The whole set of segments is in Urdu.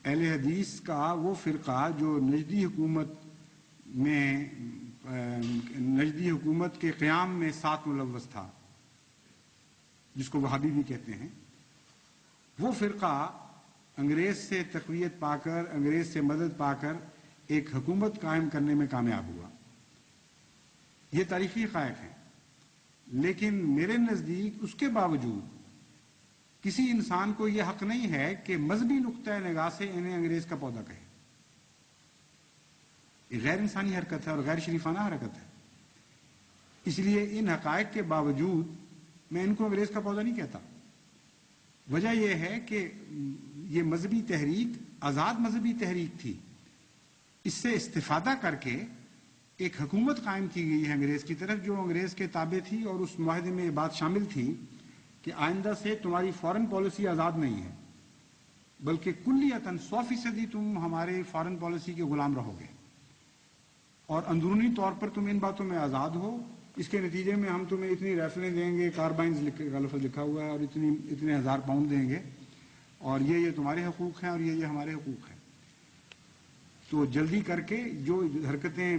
اہل حدیث کا وہ فرقہ جو نجدی حکومت کے قیام میں ساتھ ملوث تھا، جس کو وہابی بھی کہتے ہیں، وہ فرقہ انگریز سے تقویت پا کر، انگریز سے مدد پا کر ایک حکومت قائم کرنے میں کامیاب ہوا۔ یہ تاریخی حقائق ہیں، لیکن میرے نزدیک اس کے باوجود کسی انسان کو یہ حق نہیں ہے کہ مذہبی نقطۂ نگاہ سے انہیں انگریز کا پودا کہے۔ یہ غیر انسانی حرکت ہے اور غیر شریفانہ حرکت ہے۔ اس لیے ان حقائق کے باوجود میں ان کو انگریز کا پودا نہیں کہتا۔ وجہ یہ ہے کہ یہ مذہبی تحریک آزاد مذہبی تحریک تھی، اس سے استفادہ کر کے ایک حکومت قائم کی گئی ہے انگریز کی طرف، جو انگریز کے تابع تھی، اور اس معاہدے میں یہ بات شامل تھی کہ آئندہ سے تمہاری فارن پالیسی آزاد نہیں ہے، بلکہ کلیتاً 100% تم ہمارے فارن پالیسی کے غلام رہو گے، اور اندرونی طور پر تم ان باتوں میں آزاد ہو۔ اس کے نتیجے میں ہم تمہیں اتنی رائفلیں دیں گے، کاربائنز کا لفظ لکھا ہوا ہے، اور اتنے ہزار پاؤنڈ دیں گے، اور یہ تمہارے حقوق ہیں اور یہ ہمارے حقوق ہیں۔ تو جلدی کر کے جو حرکتیں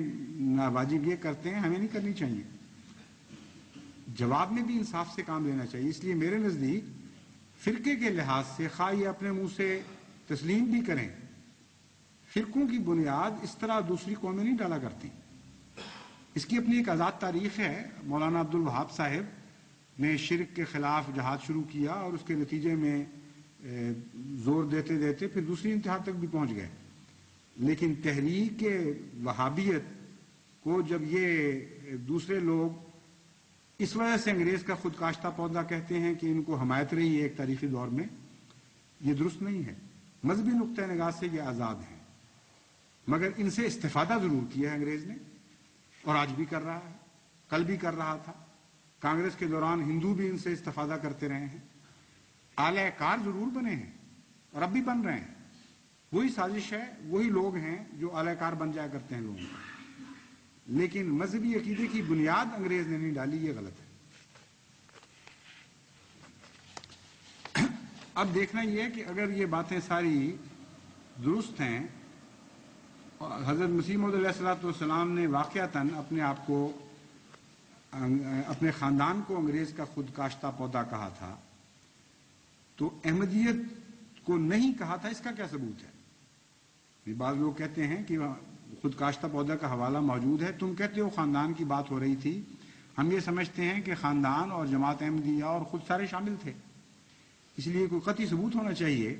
ناواجب یہ کرتے ہیں ہمیں نہیں کرنی چاہیے، جواب میں بھی انصاف سے کام لینا چاہیے۔ اس لیے میرے نزدیک فرقے کے لحاظ سے خواہ یہ اپنے منہ سے تسلیم بھی کریں، فرقوں کی بنیاد اس طرح دوسری قومیں نہیں ڈالا کرتی۔ اس کی اپنی ایک آزاد تاریخ ہے۔ مولانا عبد الوہاب صاحب نے شرک کے خلاف جہاد شروع کیا، اور اس کے نتیجے میں زور دیتے دیتے پھر دوسری انتہا تک بھی پہنچ گئے، لیکن تحریک وہابیت کو جب یہ دوسرے لوگ اس وجہ سے انگریز کا خود کاشتہ پودا کہتے ہیں کہ ان کو حمایت رہی ہے ایک تاریخی دور میں، یہ درست نہیں ہے۔ مذہبی نقطۂ نگاہ سے یہ آزاد ہیں، مگر ان سے استفادہ ضرور کیا ہے انگریز نے، اور آج بھی کر رہا ہے، کل بھی کر رہا تھا۔ کانگریس کے دوران ہندو بھی ان سے استفادہ کرتے رہے ہیں، اعلی کار ضرور بنے ہیں اور اب بھی بن رہے ہیں۔ وہی سازش ہے، وہی لوگ ہیں جو اعلی کار بن جایا کرتے ہیں لوگوں کو، لیکن مذہبی عقیدے کی بنیاد انگریز نے نہیں ڈالی، یہ غلط ہے۔ اب دیکھنا یہ ہے کہ اگر یہ باتیں ساری درست ہیں، اور حضرت مسیح موعود علیہ الصلوۃ والسلام نے واقعتاً اپنے آپ کو، اپنے خاندان کو انگریز کا خود کاشتہ پودا کہا تھا، تو احمدیت کو نہیں کہا تھا، اس کا کیا ثبوت ہے؟ بعض لوگ کہتے ہیں کہ خود کاشتہ پودا کا حوالہ موجود ہے، تم کہتے ہو خاندان کی بات ہو رہی تھی، ہم یہ سمجھتے ہیں کہ خاندان اور جماعت احمدیہ اور خود سارے شامل تھے۔ اس لیے کوئی قطعی ثبوت ہونا چاہیے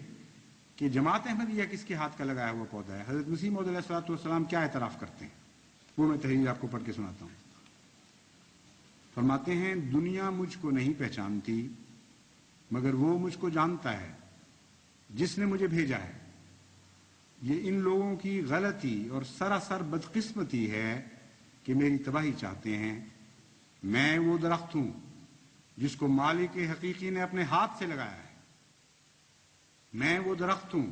کہ جماعت احمدیہ کس کے ہاتھ کا لگایا ہوا پودا ہے۔ حضرت مسیح موعود علیہ الصلوۃ والسلام کیا اعتراف کرتے ہیں، وہ میں تحریر آپ کو پڑھ کے سناتا ہوں۔ فرماتے ہیں، دنیا مجھ کو نہیں پہچانتی مگر وہ مجھ کو جانتا ہے جس نے مجھے بھیجا ہے۔ یہ ان لوگوں کی غلطی اور سراسر بدقسمتی ہے کہ میری تباہی چاہتے ہیں۔ میں وہ درخت ہوں جس کو مالک حقیقی نے اپنے ہاتھ سے لگایا ہے۔ میں وہ درخت ہوں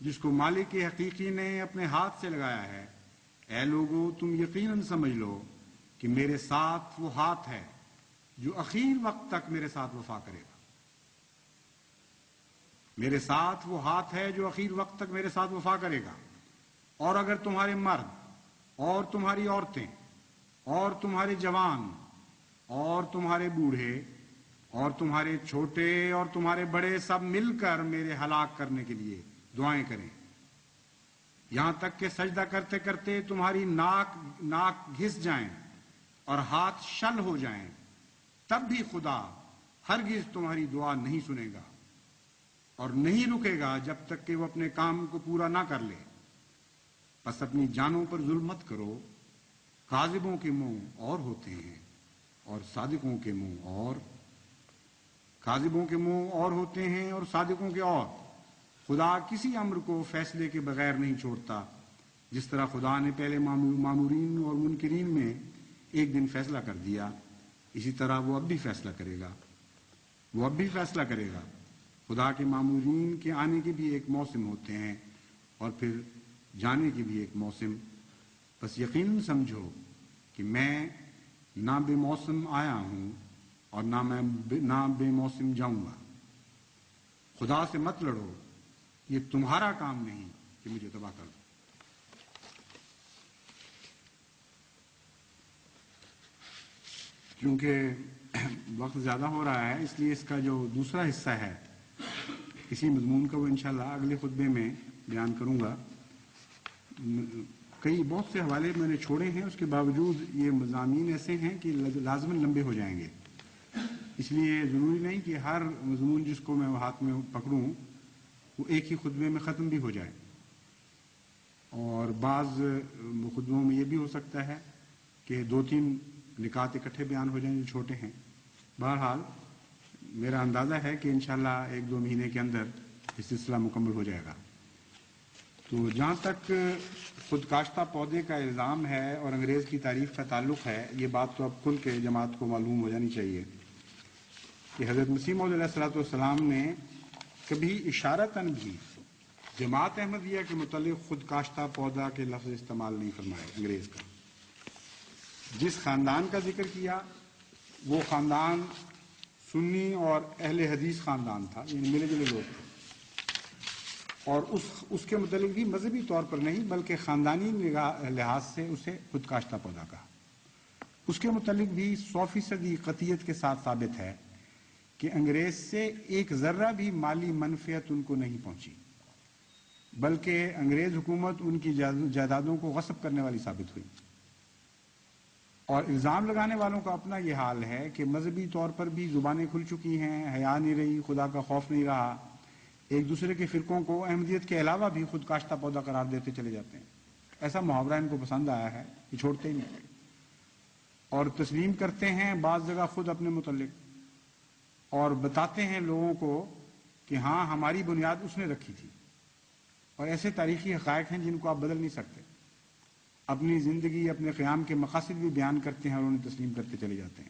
جس کو مالک حقیقی نے اپنے ہاتھ سے لگایا ہے۔ اے لوگو، تم یقیناً سمجھ لو کہ میرے ساتھ وہ ہاتھ ہے جو اخیر وقت تک میرے ساتھ وفا کرے گا۔ میرے ساتھ وہ ہاتھ ہے جو اخیر وقت تک میرے ساتھ وفا کرے گا۔ اور اگر تمہارے مرد اور تمہاری عورتیں اور تمہارے جوان اور تمہارے بوڑھے اور تمہارے چھوٹے اور تمہارے بڑے سب مل کر میرے ہلاک کرنے کے لیے دعائیں کریں، یہاں تک کہ سجدہ کرتے کرتے تمہاری ناک گھس جائیں اور ہاتھ شل ہو جائیں، تب بھی خدا ہرگز تمہاری دعا نہیں سنے گا اور نہیں رکے گا جب تک کہ وہ اپنے کام کو پورا نہ کر لے۔ بس اپنی جانوں پر ظلم مت کرو، کاذبوں کے منہ اور ہوتے ہیں اور صادقوں کے منہ اور، کاذبوں کے منہ اور ہوتے ہیں اور صادقوں کے اور۔ خدا کسی امر کو فیصلے کے بغیر نہیں چھوڑتا، جس طرح خدا نے پہلے مامورین اور منکرین میں ایک دن فیصلہ کر دیا، اسی طرح وہ اب بھی فیصلہ کرے گا، وہ اب بھی فیصلہ کرے گا۔ خدا کے مامورین کے آنے کے بھی ایک موسم ہوتے ہیں اور پھر جانے کے بھی ایک موسم۔ بس یقیناً سمجھو کہ میں نہ بے موسم آیا ہوں اور نہ بے موسم جاؤں گا۔ خدا سے مت لڑو یہ تمہارا کام نہیں کہ مجھے تباہ کر دو. کیونکہ وقت زیادہ ہو رہا ہے، اس لیے اس کا جو دوسرا حصہ ہے اسی مضمون کا وہ انشاءاللہ اگلے خطبے میں بیان کروں گا. بہت سے حوالے میں نے چھوڑے ہیں، اس کے باوجود یہ مضامین ایسے ہیں کہ لازماً لمبے ہو جائیں گے. اس لیے ضروری نہیں کہ ہر مضمون جس کو میں ہاتھ میں پکڑوں وہ ایک ہی خطبے میں ختم بھی ہو جائے، اور بعض خطبوں میں یہ بھی ہو سکتا ہے کہ 2-3 نکات اکٹھے بیان ہو جائیں جو چھوٹے ہیں. بہرحال میرا اندازہ ہے کہ انشاءاللہ 1-2 مہینے کے اندر یہ سلسلہ مکمل ہو جائے گا. تو جہاں تک خود کاشتہ پودے کا الزام ہے اور انگریز کی تعریف کا تعلق ہے، یہ بات تو اب کھل کے جماعت کو معلوم ہو جانی چاہیے کہ حضرت مسیح موعود علیہ الصلوۃ والسلام نے کبھی اشارتاً بھی جماعت احمدیہ کے متعلق خود کاشتہ پودا کے لفظ استعمال نہیں فرمائے. انگریز کا جس خاندان کا ذکر کیا وہ خاندان سنی اور اہل حدیث خاندان تھا، یعنی ملے جلے لوگ تھے، اور اس کے متعلق بھی مذہبی طور پر نہیں بلکہ خاندانی لحاظ سے اسے خود کاشتہ پودا کہا. اس کے متعلق بھی 100% قطعیت کے ساتھ ثابت ہے کہ انگریز سے ایک ذرہ بھی مالی منفعت ان کو نہیں پہنچی، بلکہ انگریز حکومت ان کی جائیدادوں کو غصب کرنے والی ثابت ہوئی. اور الزام لگانے والوں کا اپنا یہ حال ہے کہ مذہبی طور پر بھی زبانیں کھل چکی ہیں، حیا نہیں رہی، خدا کا خوف نہیں رہا، ایک دوسرے کے فرقوں کو احمدیت کے علاوہ بھی خود کاشتہ پودا قرار دیتے چلے جاتے ہیں. ایسا محاورہ ان کو پسند آیا ہے کہ چھوڑتے ہی نہیں، اور تسلیم کرتے ہیں بعض جگہ خود اپنے متعلق، اور بتاتے ہیں لوگوں کو کہ ہاں ہماری بنیاد اس نے رکھی تھی. اور ایسے تاریخی حقائق ہیں جن کو آپ بدل نہیں سکتے. اپنی زندگی، اپنے قیام کے مقاصد بھی بیان کرتے ہیں اور انہیں تسلیم کرتے چلے جاتے ہیں.